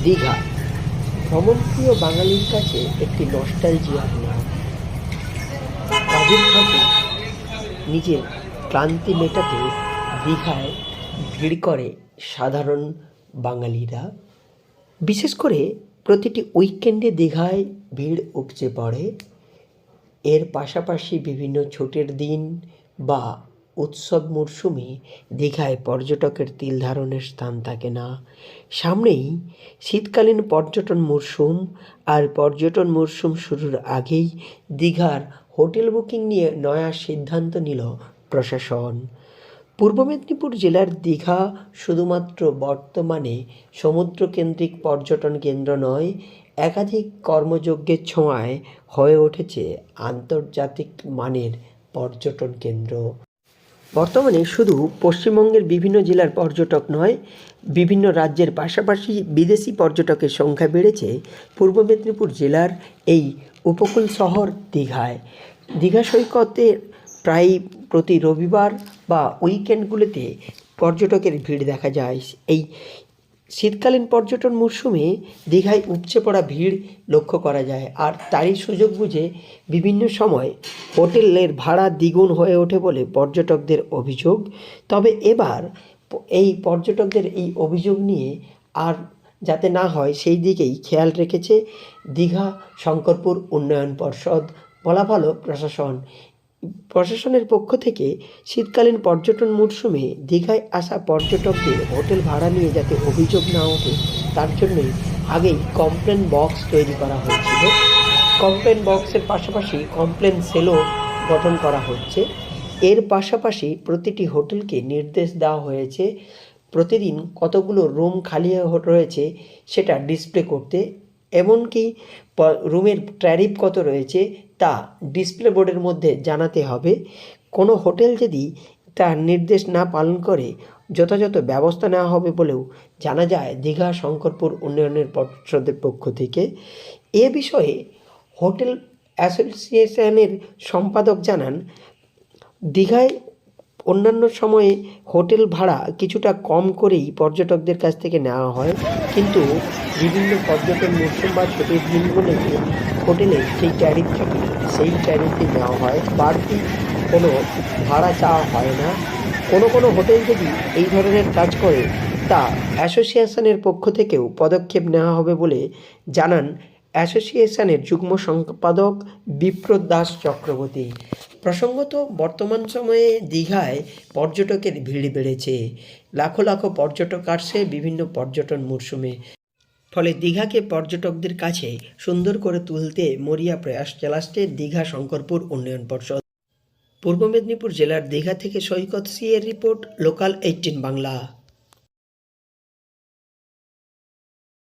দীঘা ভ্রমণপ্রিয় বাঙালির কাছে একটি নস্টালজিয়ার নাম। কাজের ফাঁকে নিজের ক্লান্তি মেটাতে দীঘায় ভিড় করে সাধারণ বাঙালিরা। বিশেষ করে প্রতিটি উইকেন্ডে দীঘায় ভিড় উপচে পড়ে। এর পাশাপাশি বিভিন্ন ছুটির দিন বা উৎসব মরশুমে দীঘায় পর্যটকের তিল ধারণের স্থান থাকে না। সামনেই শীতকালীন পর্যটন মরশুম, আর পর্যটন মরশুম শুরুর আগেই দীঘার হোটেল বুকিং নিয়ে নয়া সিদ্ধান্ত নিল প্রশাসন। পূর্ব মেদিনীপুর জেলার দীঘা শুধুমাত্র বর্তমানে সমুদ্রকেন্দ্রিক পর্যটন কেন্দ্র নয়, একাধিক কর্মযজ্ঞের ছোঁয়ায় হয়ে উঠেছে আন্তর্জাতিক মানের পর্যটন কেন্দ্র। বর্তমানে শুধু পশ্চিমবঙ্গের বিভিন্ন জেলার পর্যটক নয়, বিভিন্ন রাজ্যের পাশাপাশি বিদেশি পর্যটকের সংখ্যা বেড়েছে পূর্ব মেদিনীপুর জেলার এই উপকূল শহর দীঘায়। দীঘা সৈকতে প্রায় প্রতি রবিবার বা উইকেন্ডগুলোতে পর্যটকের ভিড় দেখা যায়। এই শীতকালীন পর্যটন মরশুমে দীঘায় উপচে পড়া ভিড় লক্ষ্য করা যায়, আর তারই সুযোগ বুঝে বিভিন্ন সময় হোটেলের ভাড়া দ্বিগুণ হয়ে ওঠে বলে পর্যটকদের অভিযোগ। তবে এবার এই পর্যটকদের এই অভিযোগ নিয়ে আর যাতে না হয় সেই দিকেই খেয়াল রেখেছে দীঘা শঙ্করপুর উন্নয়ন পর্ষদ, বলা ভালো প্রশাসনের পক্ষ থেকে শীতকালীন পর্যটন মরশুমে দীঘায় আসা পর্যটকদের হোটেল ভাড়া নিয়ে যাতে অভিযোগ না ওঠে তার জন্যই আগেই কমপ্লেন বক্স তৈরি করা হয়েছিল। কমপ্লেন বক্সের পাশাপাশি কমপ্লেন সেলও গঠন করা হচ্ছে। এর পাশাপাশি প্রতিটি হোটেলকে নির্দেশ দেওয়া হয়েছে প্রতিদিন কতগুলো রুম খালি রয়েছে সেটা ডিসপ্লে করতে, এমনকি রুমের ট্যারিফ কত রয়েছে তা ডিসপ্লে বোর্ডের মধ্যে জানাতে হবে। কোনো হোটেল যদি তার নির্দেশ না পালন করে যথাযথ ব্যবস্থা নেওয়া হবে বলেও জানা যায় দীঘা শঙ্করপুর উন্নয়নের পর্ষদের পক্ষ থেকে। এ বিষয়ে হোটেল অ্যাসোসিয়েশনের সম্পাদক জানান, দীঘায় অন্যান্য সময়ে হোটেল ভাড়া কিছুটা কম করেই পর্যটকদের কাছ থেকে নেওয়া হয়, কিন্তু বিভিন্ন পর্যটন মরশুম বা ছুটির দিনগুলোতে হোটেলে যেই ট্যারিফ থাকে সেই ট্যারিফই নেওয়া হয়, বাড়তি কোনো ভাড়া চাওয়া হয় না। কোনো হোটেল যদি এই ধরনের কাজ করে তা অ্যাসোসিয়েশনের পক্ষ থেকেও পদক্ষেপ নেওয়া হবে বলে জানান অ্যাসোসিয়েশনের যুগ্ম সম্পাদক বিপ্র দাস চক্রবর্তী। প্রসঙ্গত, বর্তমান সময়ে দীঘায় পর্যটকের ভিড় বেড়েছে। লাখো লাখো পর্যটক আসছে বিভিন্ন পর্যটন মরশুমে। ফলে দীঘাকে পর্যটকদের কাছে সুন্দর করে তুলতে মরিয়া প্রয়াস চালাচ্ছে দীঘা শঙ্করপুর উন্নয়ন পর্ষদ। পূর্ব মেদিনীপুর জেলার দীঘা থেকে সৈকত সি এর রিপোর্ট, লোকাল 18 বাংলা।